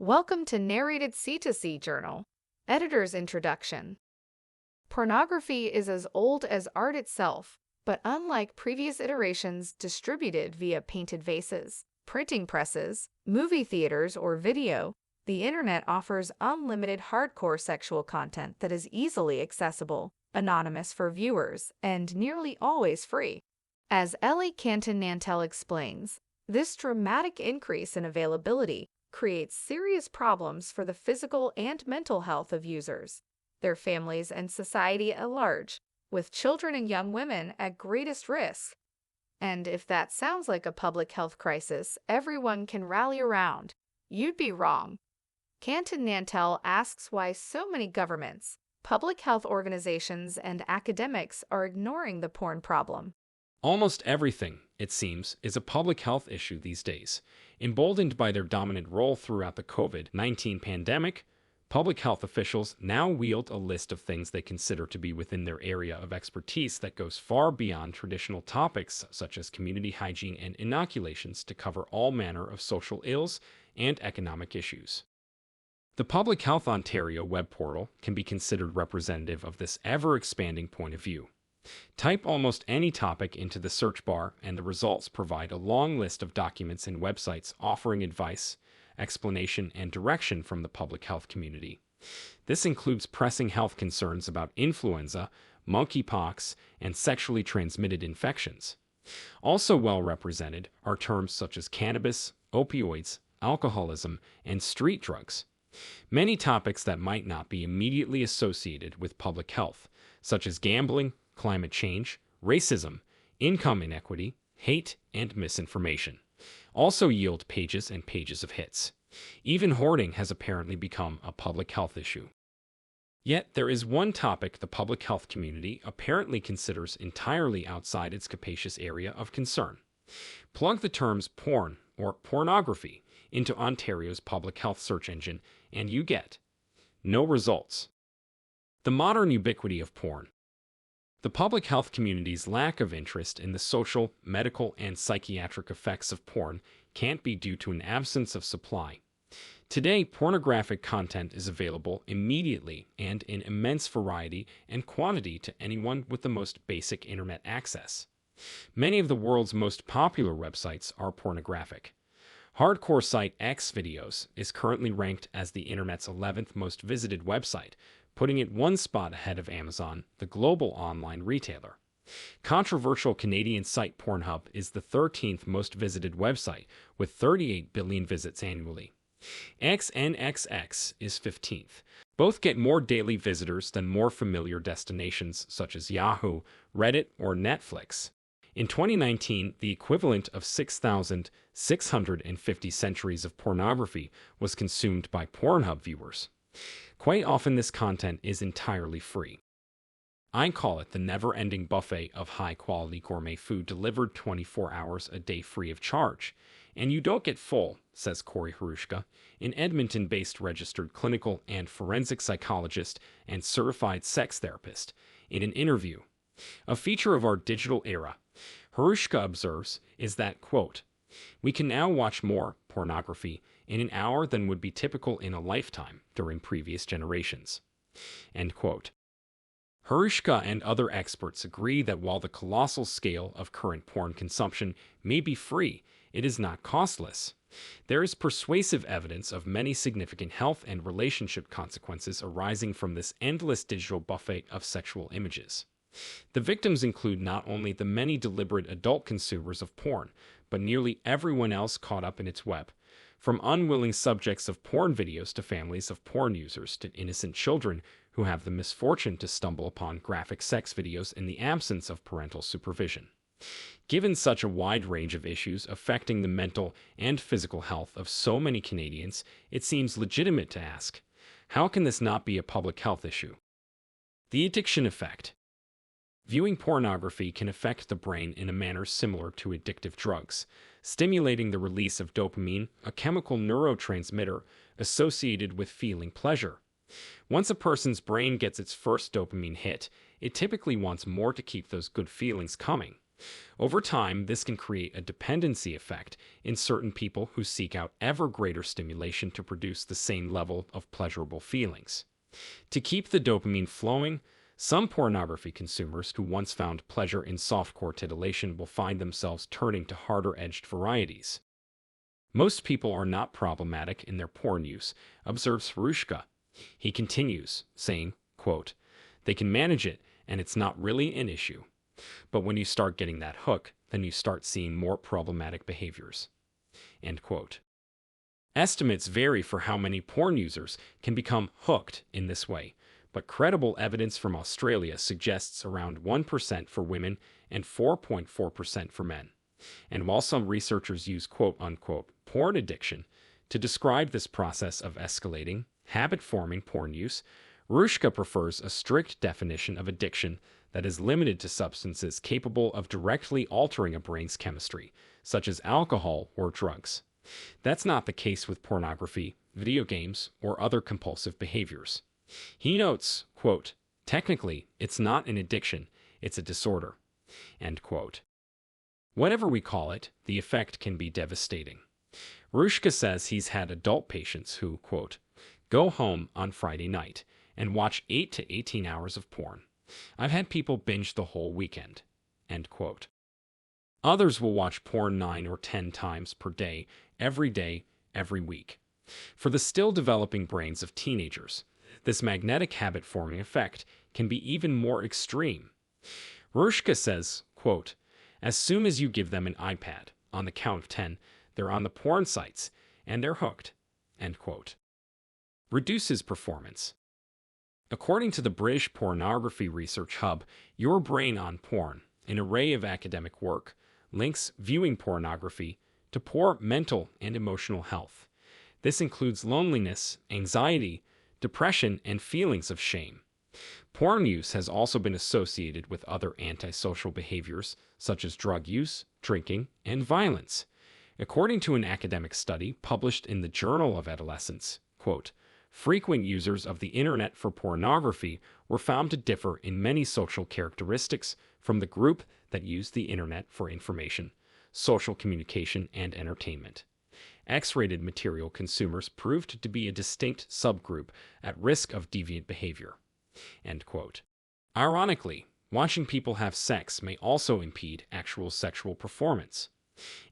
Welcome to Narrated C2C Journal. Editor's Introduction. Pornography is as old as art itself, but unlike previous iterations distributed via painted vases, printing presses, movie theaters, or video, the internet offers unlimited hardcore sexual content that is easily accessible, anonymous for viewers, and nearly always free. As Elie Cantin-Nantel explains, this dramatic increase in availability creates serious problems for the physical and mental health of users, their families, and society at large, with children and young women at greatest risk. And if that sounds like a public health crisis everyone can rally around, you'd be wrong. Cantin-Nantel asks why so many governments, public health organizations, and academics are ignoring the porn problem. Almost everything, it seems, is a public health issue these days. Emboldened by their dominant role throughout the COVID-19 pandemic, public health officials now wield a list of things they consider to be within their area of expertise that goes far beyond traditional topics such as community hygiene and inoculations to cover all manner of social ills and economic issues. The Public Health Ontario web portal can be considered representative of this ever-expanding point of view. Type almost any topic into the search bar and the results provide a long list of documents and websites offering advice, explanation, and direction from the public health community. This includes pressing health concerns about influenza, monkeypox, and sexually transmitted infections. Also well represented are terms such as cannabis, opioids, alcoholism, and street drugs. Many topics that might not be immediately associated with public health, such as gambling, climate change, racism, income inequity, hate, and misinformation, also yield pages and pages of hits. Even hoarding has apparently become a public health issue. Yet there is one topic the public health community apparently considers entirely outside its capacious area of concern. Plug the terms porn or pornography into Ontario's public health search engine and you get no results. The modern ubiquity of porn. The public health community's lack of interest in the social, medical, and psychiatric effects of porn can't be due to an absence of supply. Today, pornographic content is available immediately and in immense variety and quantity to anyone with the most basic internet access. Many of the world's most popular websites are pornographic. Hardcore site Xvideos is currently ranked as the internet's 11th most visited website, putting it one spot ahead of Amazon, the global online retailer. Controversial Canadian site Pornhub is the 13th most visited website, with 38 billion visits annually. XNXX is 15th. Both get more daily visitors than more familiar destinations such as Yahoo, Reddit, or Netflix. In 2019, the equivalent of 6,650 centuries of pornography was consumed by Pornhub viewers. Quite often this content is entirely free. I call it the never-ending buffet of high-quality gourmet food delivered 24 hours a day free of charge. And you don't get full, says Corey Harushka, an Edmonton-based registered clinical and forensic psychologist and certified sex therapist, in an interview. A feature of our digital era, Harushka observes, is that, quote, we can now watch more pornography in an hour than would be typical in a lifetime during previous generations. End quote. Harushka and other experts agree that while the colossal scale of current porn consumption may be free, it is not costless. There is persuasive evidence of many significant health and relationship consequences arising from this endless digital buffet of sexual images. The victims include not only the many deliberate adult consumers of porn, but nearly everyone else caught up in its web, from unwilling subjects of porn videos to families of porn users to innocent children who have the misfortune to stumble upon graphic sex videos in the absence of parental supervision. Given such a wide range of issues affecting the mental and physical health of so many Canadians, it seems legitimate to ask, how can this not be a public health issue? The addiction effect. Viewing pornography can affect the brain in a manner similar to addictive drugs, stimulating the release of dopamine, a chemical neurotransmitter associated with feeling pleasure. Once a person's brain gets its first dopamine hit, it typically wants more to keep those good feelings coming. Over time, this can create a dependency effect in certain people who seek out ever greater stimulation to produce the same level of pleasurable feelings. To keep the dopamine flowing, some pornography consumers who once found pleasure in softcore titillation will find themselves turning to harder-edged varieties. Most people are not problematic in their porn use, observes Hrushka. He continues, saying, quote, "They can manage it, and it's not really an issue. But when you start getting that hook, then you start seeing more problematic behaviors." End quote. Estimates vary for how many porn users can become hooked in this way, but credible evidence from Australia suggests around 1% for women and 4.4% for men. And while some researchers use quote-unquote porn addiction to describe this process of escalating, habit-forming porn use, Hrushka prefers a strict definition of addiction that is limited to substances capable of directly altering a brain's chemistry, such as alcohol or drugs. That's not the case with pornography, video games, or other compulsive behaviors. He notes, quote, "Technically, it's not an addiction, it's a disorder." End quote. Whatever we call it, the effect can be devastating. Hrushka says he's had adult patients who, quote, "go home on Friday night and watch 8 to 18 hours of porn. I've had people binge the whole weekend." End quote. Others will watch porn 9 or 10 times per day, every week. For the still developing brains of teenagers, this magnetic habit-forming effect can be even more extreme. Hrushka says, quote, "As soon as you give them an iPad, on the count of 10, they're on the porn sites, and they're hooked." End quote. Reduces performance. According to the British Pornography Research Hub, Your Brain on Porn, an array of academic work, links viewing pornography to poor mental and emotional health. This includes loneliness, anxiety, depression, and feelings of shame. Porn use has also been associated with other antisocial behaviors, such as drug use, drinking, and violence. According to an academic study published in the Journal of Adolescence, quote, "Frequent users of the internet for pornography were found to differ in many social characteristics from the group that used the internet for information, social communication, and entertainment. X-rated material consumers proved to be a distinct subgroup at risk of deviant behavior." End quote. Ironically, watching people have sex may also impede actual sexual performance.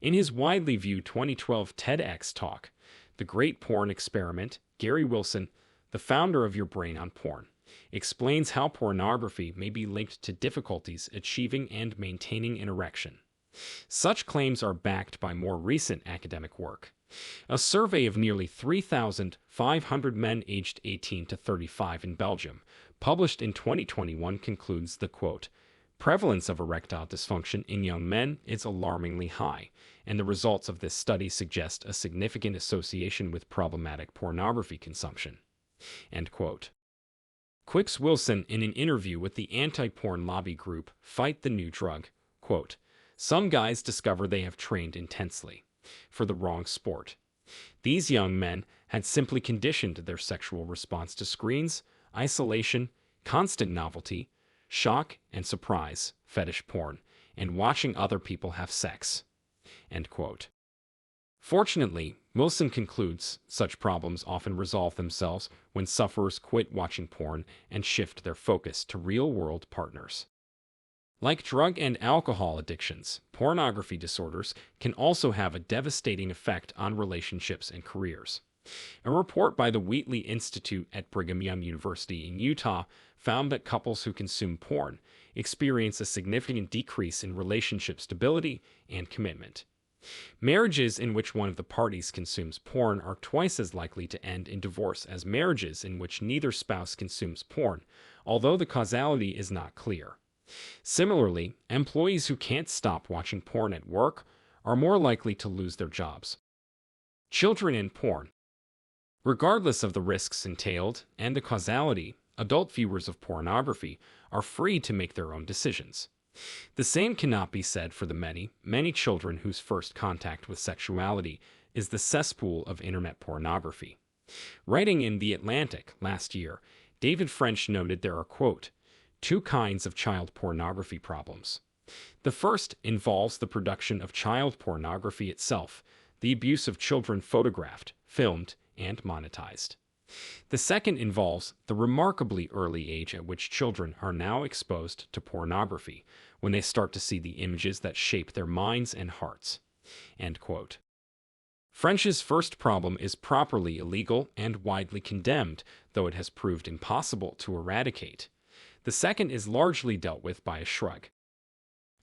In his widely viewed 2012 TEDx talk, The Great Porn Experiment, Gary Wilson, the founder of Your Brain on Porn, explains how pornography may be linked to difficulties achieving and maintaining an erection. Such claims are backed by more recent academic work. A survey of nearly 3,500 men aged 18 to 35 in Belgium, published in 2021, concludes the, quote, "prevalence of erectile dysfunction in young men is alarmingly high, and the results of this study suggest a significant association with problematic pornography consumption." End quote. Quicks Wilson in an interview with the anti-porn lobby group Fight the New Drug, quote, "Some guys discover they have trained intensely for the wrong sport. These young men had simply conditioned their sexual response to screens, isolation, constant novelty, shock and surprise, fetish porn, and watching other people have sex." End quote. Fortunately, Wilson concludes such problems often resolve themselves when sufferers quit watching porn and shift their focus to real-world partners. Like drug and alcohol addictions, pornography disorders can also have a devastating effect on relationships and careers. A report by the Wheatley Institute at Brigham Young University in Utah found that couples who consume porn experience a significant decrease in relationship stability and commitment. Marriages in which one of the parties consumes porn are twice as likely to end in divorce as marriages in which neither spouse consumes porn, although the causality is not clear. Similarly, employees who can't stop watching porn at work are more likely to lose their jobs. Children in porn. Regardless of the risks entailed and the causality, adult viewers of pornography are free to make their own decisions. The same cannot be said for the many children whose first contact with sexuality is the cesspool of internet pornography. Writing in The Atlantic last year, David French noted there are, quote, "two kinds of child pornography problems. The first involves the production of child pornography itself, the abuse of children photographed, filmed, and monetized. The second involves the remarkably early age at which children are now exposed to pornography, when they start to see the images that shape their minds and hearts. End quote. French's first problem is properly illegal and widely condemned, though it has proved impossible to eradicate. The second is largely dealt with by a shrug.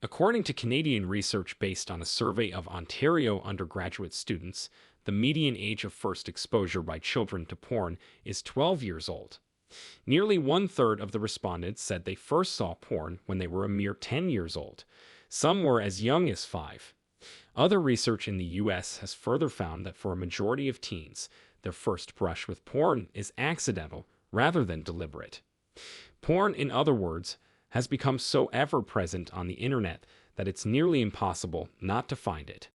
According to Canadian research based on a survey of Ontario undergraduate students, the median age of first exposure by children to porn is 12 years old. Nearly one-third of the respondents said they first saw porn when they were a mere 10 years old. Some were as young as 5. Other research in the U.S. has further found that for a majority of teens, their first brush with porn is accidental rather than deliberate. Porn, in other words, has become so ever-present on the internet that it's nearly impossible not to find it.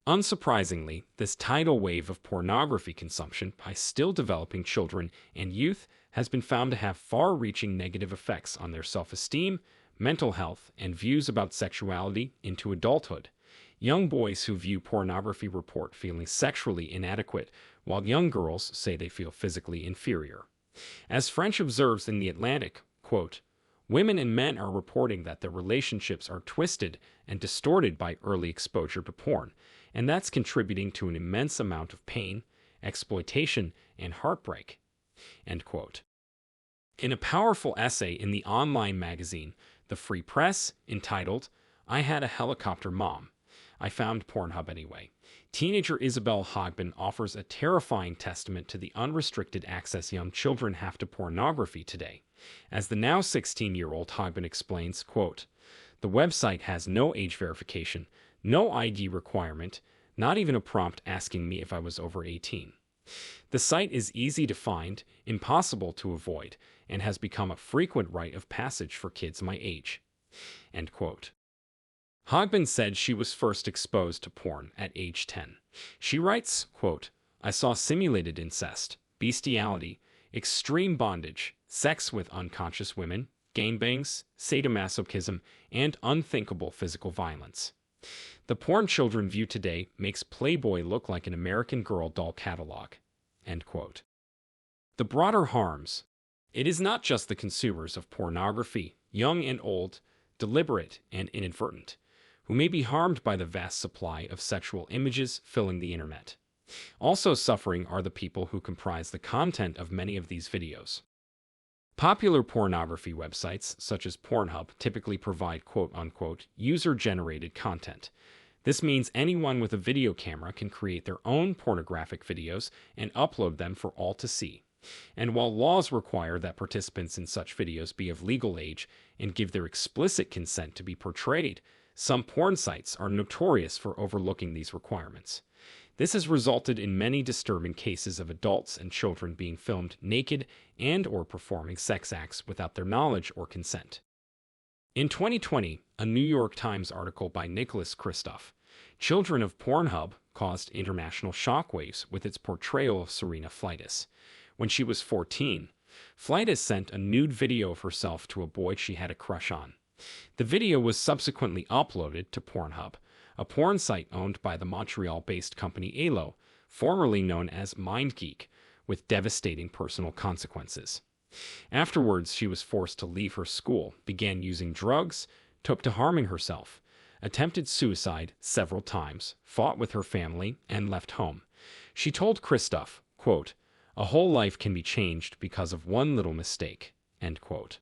Unsurprisingly, this tidal wave of pornography consumption by still developing children and youth has been found to have far-reaching negative effects on their self-esteem, mental health, and views about sexuality into adulthood. Young boys who view pornography report feeling sexually inadequate, while young girls say they feel physically inferior. As French observes in The Atlantic, quote, "Women and men are reporting that their relationships are twisted and distorted by early exposure to porn, and that's contributing to an immense amount of pain, exploitation, and heartbreak." End quote. In a powerful essay in the online magazine The Free Press, entitled, "I Had a Helicopter Mom, I Found Pornhub Anyway," teenager Isabel Hogbin offers a terrifying testament to the unrestricted access young children have to pornography today. As the now 16-year-old Hogbin explains, quote, "The website has no age verification, no ID requirement, not even a prompt asking me if I was over 18. The site is easy to find, impossible to avoid, and has become a frequent rite of passage for kids my age." End quote. Hogbin said she was first exposed to porn at age 10. She writes, quote, "I saw simulated incest, bestiality, extreme bondage, sex with unconscious women, gangbangs, sadomasochism, and unthinkable physical violence. The porn children view today makes Playboy look like an American Girl doll catalog." End quote. The broader harms. It is not just the consumers of pornography, young and old, deliberate and inadvertent, who may be harmed by the vast supply of sexual images filling the internet. Also suffering are the people who comprise the content of many of these videos. Popular pornography websites, such as Pornhub, typically provide quote-unquote user-generated content. This means anyone with a video camera can create their own pornographic videos and upload them for all to see. And while laws require that participants in such videos be of legal age and give their explicit consent to be portrayed, some porn sites are notorious for overlooking these requirements. This has resulted in many disturbing cases of adults and children being filmed naked and/or performing sex acts without their knowledge or consent. In 2020, a New York Times article by Nicholas Kristof, "Children of Pornhub," caused international shockwaves with its portrayal of Serena Fleitas. When she was 14, Fleitas sent a nude video of herself to a boy she had a crush on. The video was subsequently uploaded to Pornhub, a porn site owned by the Montreal-based company Elo, formerly known as MindGeek, with devastating personal consequences. Afterwards, she was forced to leave her school, began using drugs, took to harming herself, attempted suicide several times, fought with her family, and left home. She told Kristof, quote, "A whole life can be changed because of one little mistake." End quote.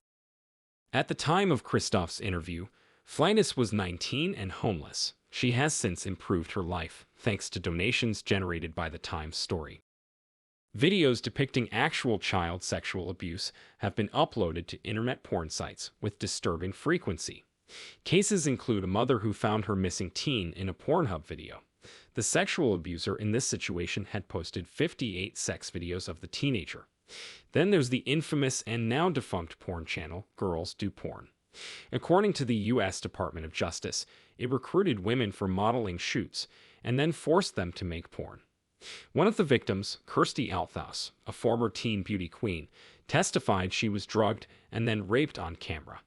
At the time of Kristof's interview, Fleitas was 19 and homeless. She has since improved her life, thanks to donations generated by the Times story. Videos depicting actual child sexual abuse have been uploaded to internet porn sites with disturbing frequency. Cases include a mother who found her missing teen in a Pornhub video. The sexual abuser in this situation had posted 58 sex videos of the teenager. Then there's the infamous and now defunct porn channel, Girls Do Porn. According to the U.S. Department of Justice, it recruited women for modeling shoots and then forced them to make porn. One of the victims, Kirsty Althaus, a former teen beauty queen, testified she was drugged and then raped on camera.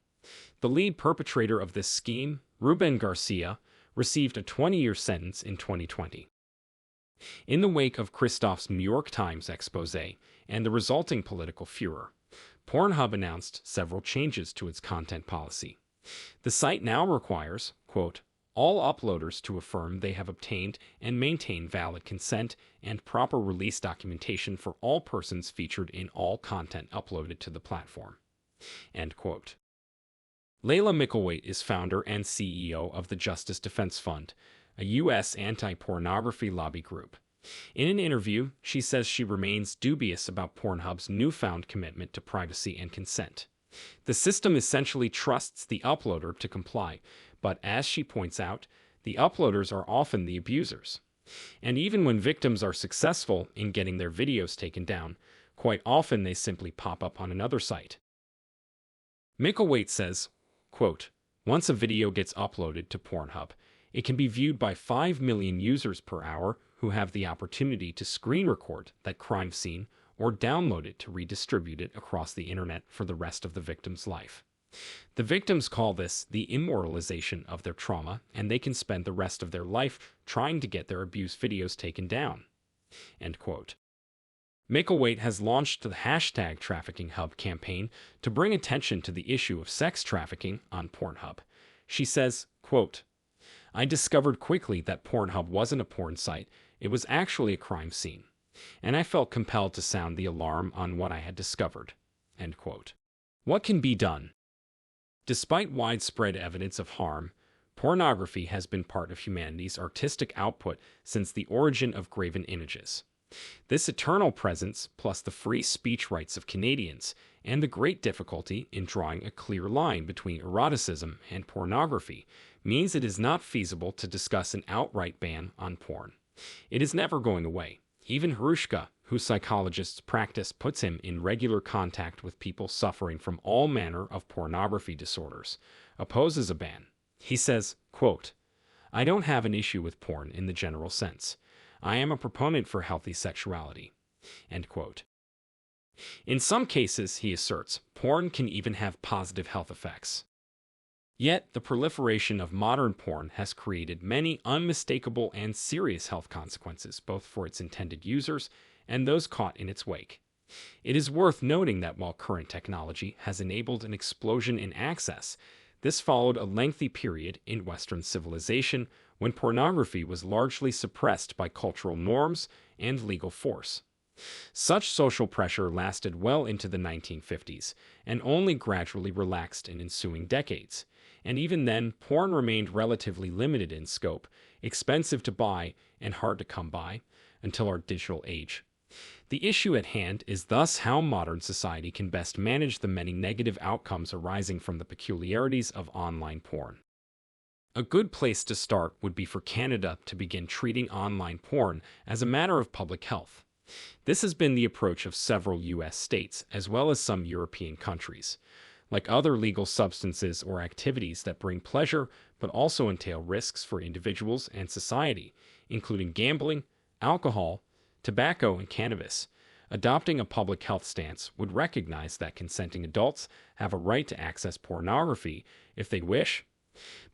The lead perpetrator of this scheme, Ruben Garcia, received a 20-year sentence in 2020. In the wake of Christoph's New York Times expose and the resulting political furor, Pornhub announced several changes to its content policy. The site now requires, quote, all uploaders to affirm they have obtained and maintain valid consent and proper release documentation for all persons featured in all content uploaded to the platform. End quote. Layla Micklethwait is founder and CEO of the Justice Defense Fund, a U.S. anti-pornography lobby group. In an interview, she says she remains dubious about Pornhub's newfound commitment to privacy and consent. The system essentially trusts the uploader to comply, but as she points out, the uploaders are often the abusers. And even when victims are successful in getting their videos taken down, quite often they simply pop up on another site. Micklethwait says, quote, once a video gets uploaded to Pornhub, it can be viewed by 5 million users per hour who have the opportunity to screen record that crime scene or download it to redistribute it across the internet for the rest of the victim's life. The victims call this the immortalization of their trauma, and they can spend the rest of their life trying to get their abuse videos taken down. End quote. Micklethwait has launched the hashtag Trafficking Hub campaign to bring attention to the issue of sex trafficking on Pornhub. She says, quote, I discovered quickly that Pornhub wasn't a porn site, it was actually a crime scene, and I felt compelled to sound the alarm on what I had discovered. End quote. What can be done? Despite widespread evidence of harm, pornography has been part of humanity's artistic output since the origin of graven images. This eternal presence, plus the free speech rights of Canadians, and the great difficulty in drawing a clear line between eroticism and pornography, means it is not feasible to discuss an outright ban on porn. It is never going away. Even Hrushka, whose psychologist's practice puts him in regular contact with people suffering from all manner of pornography disorders, opposes a ban. He says, quote, I don't have an issue with porn in the general sense. I am a proponent for healthy sexuality. End quote. In some cases, he asserts, porn can even have positive health effects. Yet, the proliferation of modern porn has created many unmistakable and serious health consequences, both for its intended users and those caught in its wake. It is worth noting that while current technology has enabled an explosion in access, this followed a lengthy period in Western civilization when pornography was largely suppressed by cultural norms and legal force. Such social pressure lasted well into the 1950s and only gradually relaxed in ensuing decades. And even then, porn remained relatively limited in scope, expensive to buy, and hard to come by, until our digital age. The issue at hand is thus how modern society can best manage the many negative outcomes arising from the peculiarities of online porn. A good place to start would be for Canada to begin treating online porn as a matter of public health. This has been the approach of several U.S. states, as well as some European countries. Like other legal substances or activities that bring pleasure but also entail risks for individuals and society, including gambling, alcohol, tobacco, and cannabis, adopting a public health stance would recognize that consenting adults have a right to access pornography if they wish.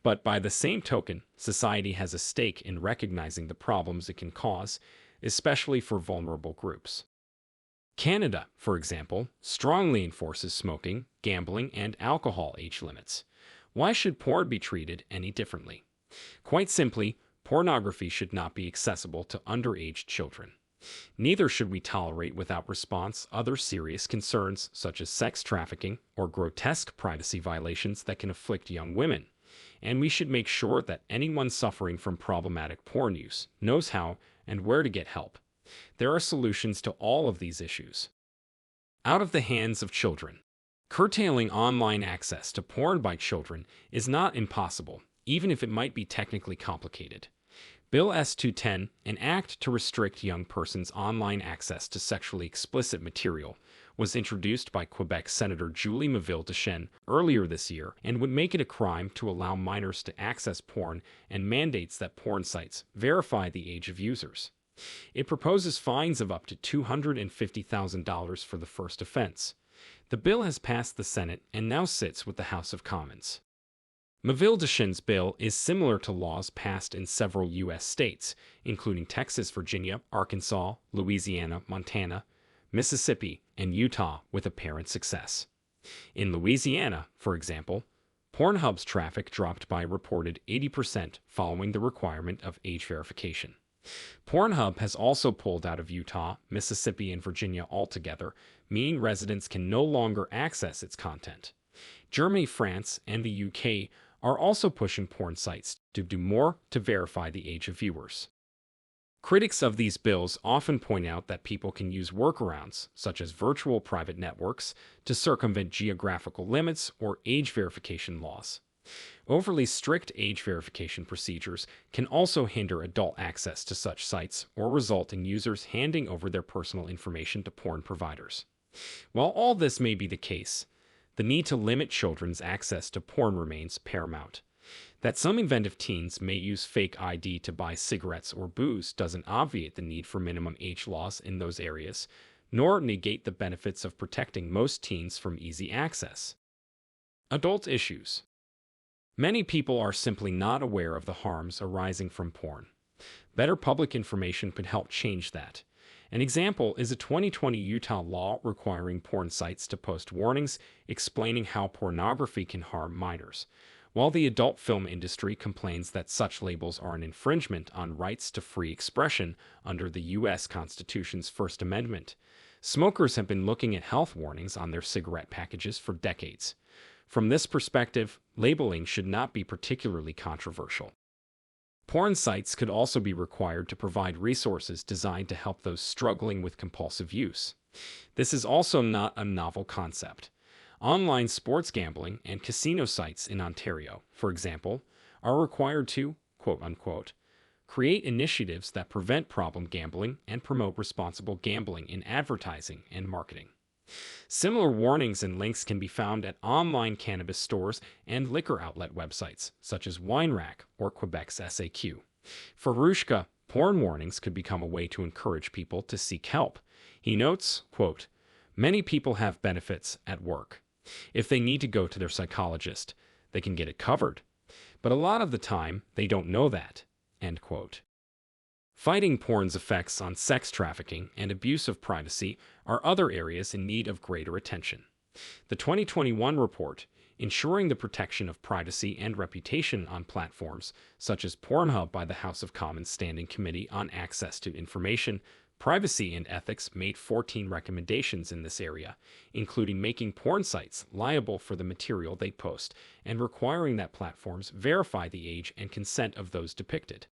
But by the same token, society has a stake in recognizing the problems it can cause, especially for vulnerable groups. Canada, for example, strongly enforces smoking, gambling, and alcohol age limits. Why should porn be treated any differently? Quite simply, pornography should not be accessible to underage children. Neither should we tolerate without response other serious concerns such as sex trafficking or grotesque privacy violations that can afflict young women. And we should make sure that anyone suffering from problematic porn use knows how and where to get help. There are solutions to all of these issues. Out of the hands of children. Curtailing online access to porn by children is not impossible, even if it might be technically complicated. Bill S-210, an act to restrict young persons' online access to sexually explicit material, was introduced by Quebec Senator Julie Meville-Deschênes earlier this year and would make it a crime to allow minors to access porn and mandates that porn sites verify the age of users. It proposes fines of up to $250,000 for the first offense. The bill has passed the Senate and now sits with the House of Commons. Mavildeshin's bill is similar to laws passed in several U.S. states, including Texas, Virginia, Arkansas, Louisiana, Montana, Mississippi, and Utah, with apparent success. In Louisiana, for example, Pornhub's traffic dropped by a reported 80% following the requirement of age verification. Pornhub has also pulled out of Utah, Mississippi, and Virginia altogether, meaning residents can no longer access its content. Germany, France, and the UK are also pushing porn sites to do more to verify the age of viewers. Critics of these bills often point out that people can use workarounds, such as virtual private networks, to circumvent geographical limits or age verification laws. Overly strict age verification procedures can also hinder adult access to such sites or result in users handing over their personal information to porn providers. While all this may be the case, the need to limit children's access to porn remains paramount. That some inventive teens may use fake ID to buy cigarettes or booze doesn't obviate the need for minimum age laws in those areas, nor negate the benefits of protecting most teens from easy access. Adult issues. Many people are simply not aware of the harms arising from porn. Better public information could help change that. An example is a 2020 Utah law requiring porn sites to post warnings explaining how pornography can harm minors. While the adult film industry complains that such labels are an infringement on rights to free expression under the U.S. Constitution's First Amendment, smokers have been looking at health warnings on their cigarette packages for decades. From this perspective, labeling should not be particularly controversial. Porn sites could also be required to provide resources designed to help those struggling with compulsive use. This is also not a novel concept. Online sports gambling and casino sites in Ontario, for example, are required to, quote-unquote, create initiatives that prevent problem gambling and promote responsible gambling in advertising and marketing. Similar warnings and links can be found at online cannabis stores and liquor outlet websites, such as Wine Rack or Quebec's SAQ. For Rushka, porn warnings could become a way to encourage people to seek help. He notes, quote, many people have benefits at work. If they need to go to their psychologist, they can get it covered. But a lot of the time, they don't know that. End quote. Fighting porn's effects on sex trafficking and abuse of privacy are other areas in need of greater attention. The 2021 report, Ensuring the Protection of Privacy and Reputation on Platforms, such as Pornhub by the House of Commons Standing Committee on Access to Information, Privacy and Ethics, made 14 recommendations in this area, including making porn sites liable for the material they post and requiring that platforms verify the age and consent of those depicted.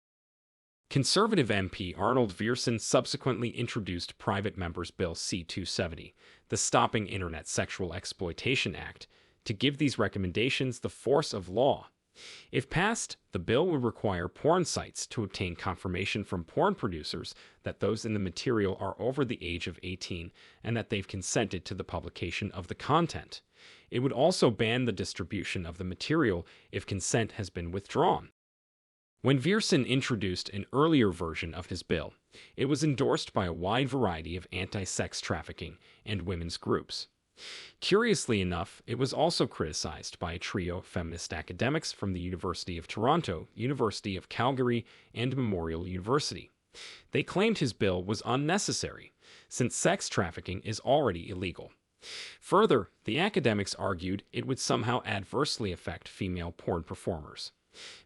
Conservative MP Arnold Viersen subsequently introduced Private Members Bill C-270, the Stopping Internet Sexual Exploitation Act, to give these recommendations the force of law. If passed, the bill would require porn sites to obtain confirmation from porn producers that those in the material are over the age of 18 and that they've consented to the publication of the content. It would also ban the distribution of the material if consent has been withdrawn. When Viersen introduced an earlier version of his bill, it was endorsed by a wide variety of anti-sex trafficking and women's groups. Curiously enough, it was also criticized by a trio of feminist academics from the University of Toronto, University of Calgary, and Memorial University. They claimed his bill was unnecessary, since sex trafficking is already illegal. Further, the academics argued it would somehow adversely affect female porn performers.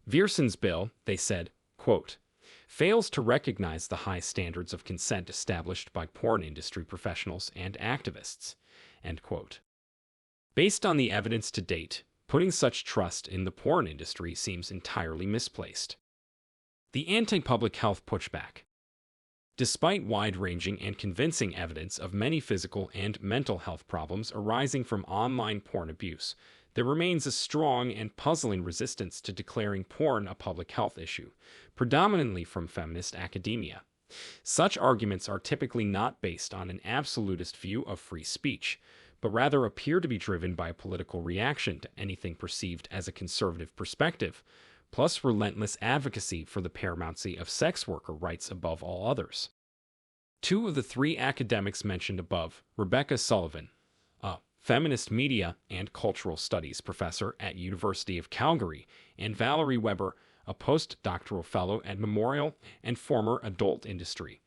Viersen's bill, they said, quote, fails to recognize the high standards of consent established by porn industry professionals and activists. End quote. Based on the evidence to date, putting such trust in the porn industry seems entirely misplaced. The anti-public health pushback. Despite wide-ranging and convincing evidence of many physical and mental health problems arising from online porn abuse, there remains a strong and puzzling resistance to declaring porn a public health issue, predominantly from feminist academia. Such arguments are typically not based on an absolutist view of free speech, but rather appear to be driven by a political reaction to anything perceived as a conservative perspective, plus relentless advocacy for the paramountcy of sex worker rights above all others. Two of the three academics mentioned above, Rebecca Sullivan, a feminist media and cultural studies professor at University of Calgary, and Valerie Weber, a postdoctoral fellow at Memorial and former adult industry,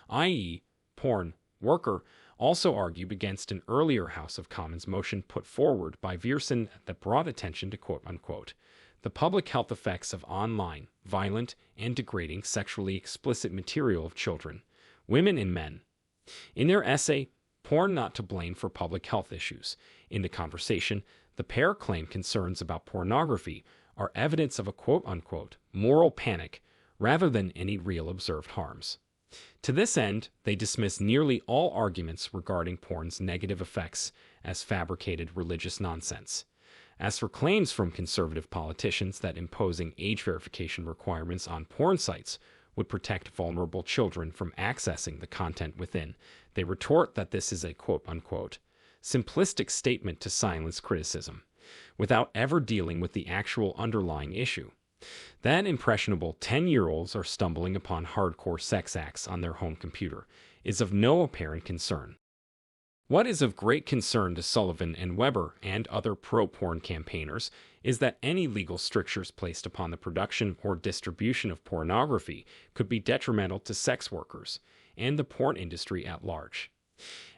i.e., porn worker, also argued against an earlier House of Commons motion put forward by Viersen that brought attention to quote-unquote the public health effects of online, violent, and degrading sexually explicit material of children, women, and men. In their essay, Porn Not to Blame for Public Health Issues, in the conversation, the pair claim concerns about pornography are evidence of a quote-unquote moral panic rather than any real observed harms. To this end, they dismiss nearly all arguments regarding porn's negative effects as fabricated religious nonsense. As for claims from conservative politicians that imposing age verification requirements on porn sites would protect vulnerable children from accessing the content within, they retort that this is a quote-unquote simplistic statement to silence criticism, without ever dealing with the actual underlying issue. That impressionable 10-year-olds are stumbling upon hardcore sex acts on their home computer is of no apparent concern. What is of great concern to Sullivan and Weber and other pro-porn campaigners is that any legal strictures placed upon the production or distribution of pornography could be detrimental to sex workers and the porn industry at large.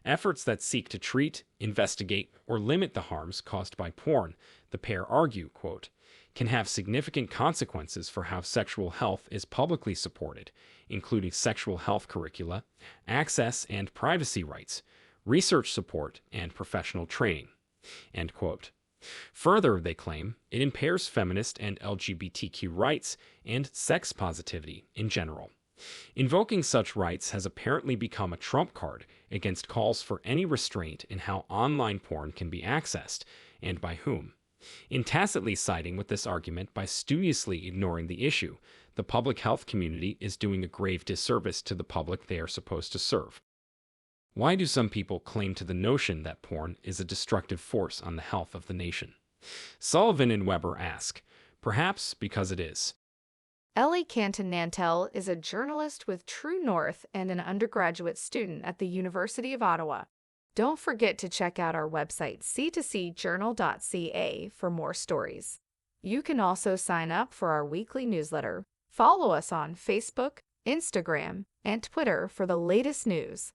Efforts that seek to treat, investigate, or limit the harms caused by porn, the pair argue, quote, can have significant consequences for how sexual health is publicly supported, including sexual health curricula, access and privacy rights, research support, and professional training. End quote. Further, they claim, it impairs feminist and LGBTQ rights and sex positivity in general. Invoking such rights has apparently become a trump card against calls for any restraint in how online porn can be accessed and by whom. In tacitly siding with this argument by studiously ignoring the issue, the public health community is doing a grave disservice to the public they are supposed to serve. Why do some people cling to the notion that porn is a destructive force on the health of the nation? Sullivan and Weber ask, perhaps because it is. Elie Cantin-Nantel is a journalist with True North and an undergraduate student at the University of Ottawa. Don't forget to check out our website c2cjournal.ca for more stories. You can also sign up for our weekly newsletter. Follow us on Facebook, Instagram, and Twitter for the latest news.